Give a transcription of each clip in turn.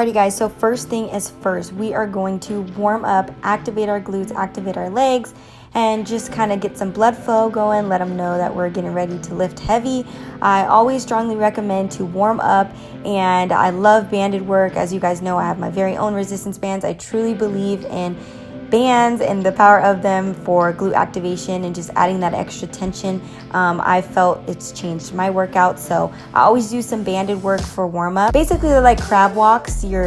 Alrighty guys, so first thing is first, we are going to warm up, activate our glutes, activate our legs, and just kind of get some blood flow going, let them know that we're getting ready to lift heavy. I always strongly recommend to warm up, and I love banded work. As you guys know, I have my very own resistance bands. I truly believe in bands and the power of them for glute activation and just adding that extra tension. I felt it's changed my workout, so I always do some banded work for warm up. Basically, they're like crab walks. You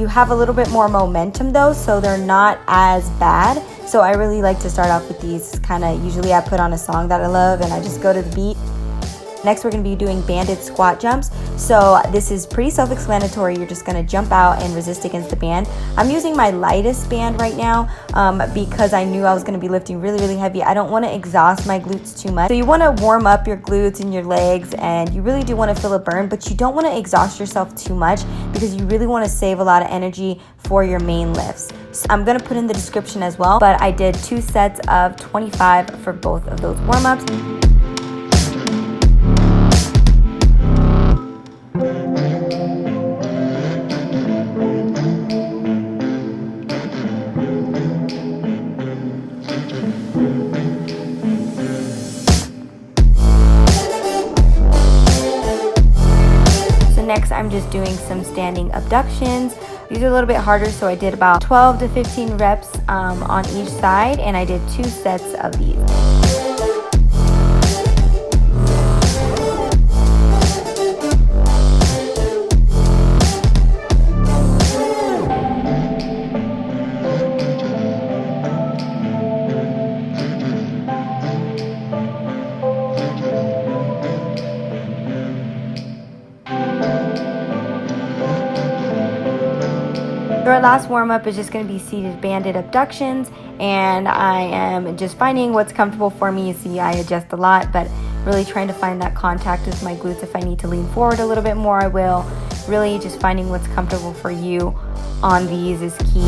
have a little bit more momentum though, so they're not as bad. So I really like to start off with these usually I put on a song that I love and I just go to the beat. Next, we're going to be doing banded squat jumps. So this is pretty self-explanatory. You're just going to jump out and resist against the band. I'm using my lightest band right now because I knew I was going to be lifting really, really heavy. I don't want to exhaust my glutes too much. So you want to warm up your glutes and your legs, and you really do want to feel a burn, but you don't want to exhaust yourself too much because you really want to save a lot of energy for your main lifts. So I'm going to put in the description as well, but I did 2 sets of 25 for both of those warm-ups. Next, I'm just doing some standing abductions. These are a little bit harder, so I did about 12 to 15 reps on each side, and I did 2 sets of these. Our last warm-up is just going to be seated banded abductions, and I am just finding what's comfortable for me. You see, I adjust a lot, but really trying to find that contact with my glutes. If I need to lean forward a little bit more, I will. Really just finding what's comfortable for you on these is key.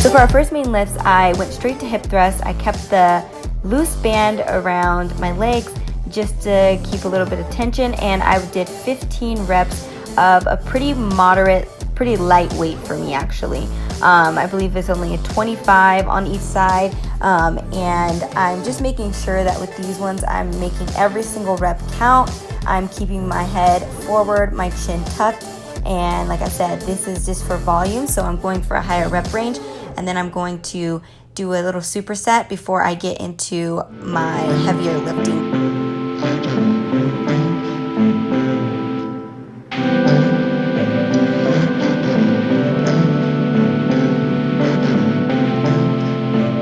So for our first main lifts, I went straight to hip thrust. I kept the loose band around my legs just to keep a little bit of tension, and I did 15 reps of a pretty moderate, pretty lightweight for me actually. I believe it's only a 25 on each side, and I'm just making sure that with these ones I'm making every single rep count. I'm keeping my head forward, my chin tucked, and like I said, this is just for volume, so I'm going for a higher rep range, and then I'm going to do a little superset before I get into my heavier lifting.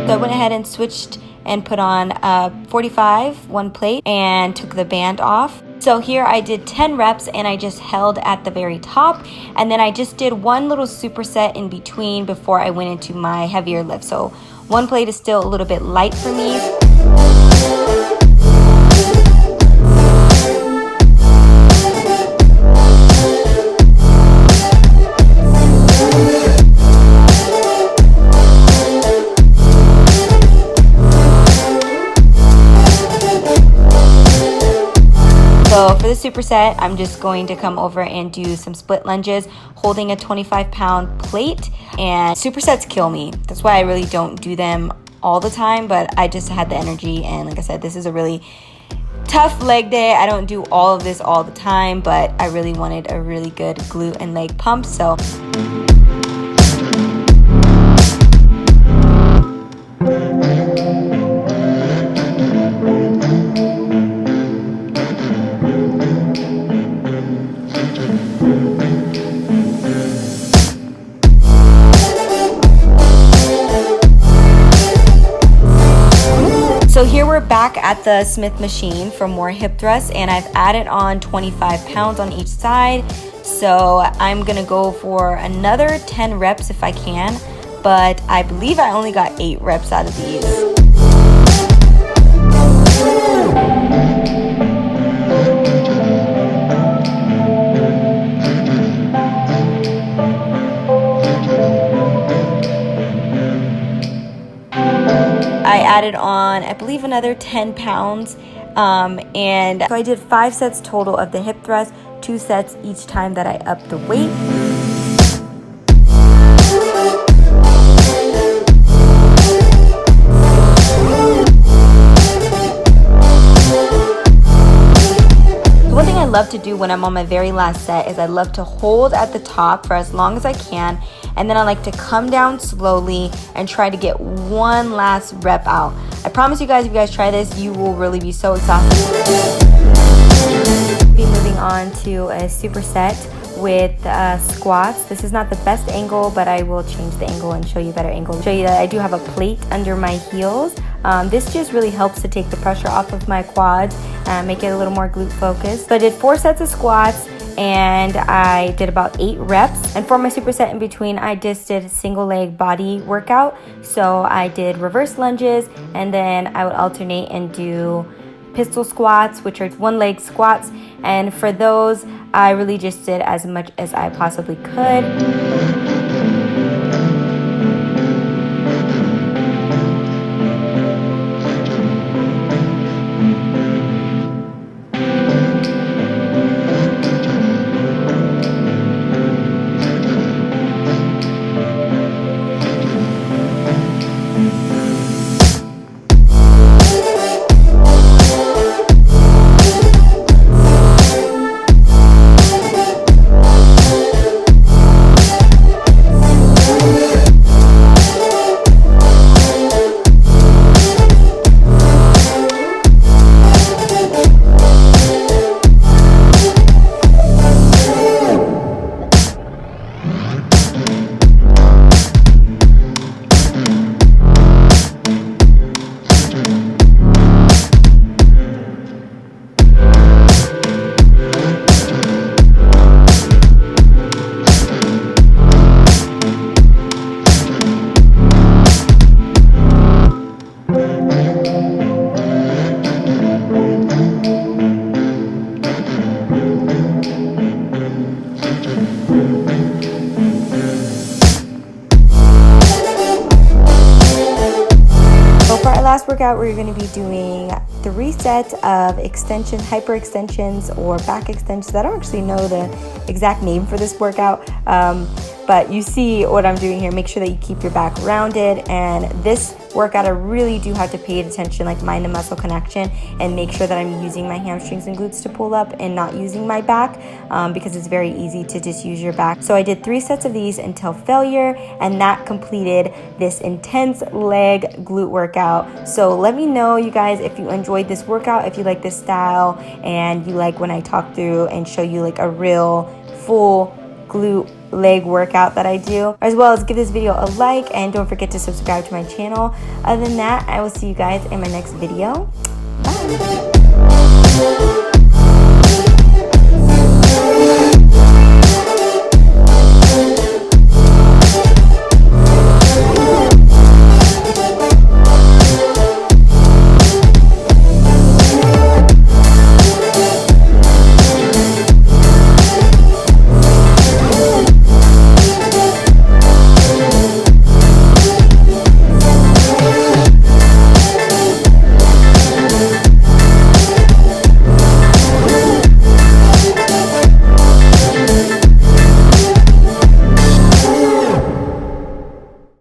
So I went ahead and switched and put on 45, 1 plate, and took the band off. So here I did 10 reps and I just held at the very top, and then I just did 1 little superset in between before I went into my heavier lift. So 1 plate is still a little bit light for me. So for the superset, I'm just going to come over and do some split lunges holding a 25-pound plate, and supersets kill me. That's why I really don't do them all the time, but I just had the energy, and like I said, this is a really tough leg day. I don't do all of this all the time, but I really wanted a really good glute and leg pump, so here we're back at the Smith machine for more hip thrusts, and I've added on 25 pounds on each side. So I'm gonna go for another 10 reps if I can, but I believe I only got 8 reps out of these. I added on, I believe, another 10 pounds And so I did 5 sets total of the hip thrust, 2 sets each time that I upped the weight. One thing I love to do when I'm on my very last set is I love to hold at the top for as long as I can, and then I like to come down slowly and try to get one last rep out. I promise you guys, if you guys try this, you will really be so exhausted. Be moving on to a superset with squats. This is not the best angle, but I will change the angle and show you a better angle. Show you that I do have a plate under my heels. This just really helps to take the pressure off of my quads and make it a little more glute focused. So I did 4 sets of squats and I did about 8 reps. And for my superset in between, I just did a single leg body workout. So I did reverse lunges, and then I would alternate and do pistol squats, which are 1 leg squats. And for those, I really just did as much as I possibly could. Last workout, we're going to be doing 3 sets of extensions, hyper extensions, or back extensions. I don't actually know the exact name for this workout, but you see what I'm doing here. Make sure that you keep your back rounded, and this workout I really do have to pay attention, like mind to muscle connection, and make sure that I'm using my hamstrings and glutes to pull up and not using my back, because it's very easy to just use your back. So I did 3 sets of these until failure, and that completed this intense leg glute workout. So let me know, you guys, if you enjoyed this workout, if you like this style, and you like when I talk through and show you like a real full glute leg workout that I do, as well as give this video a like, and don't forget to subscribe to my channel. Other than that, I will see you guys in my next video. Bye.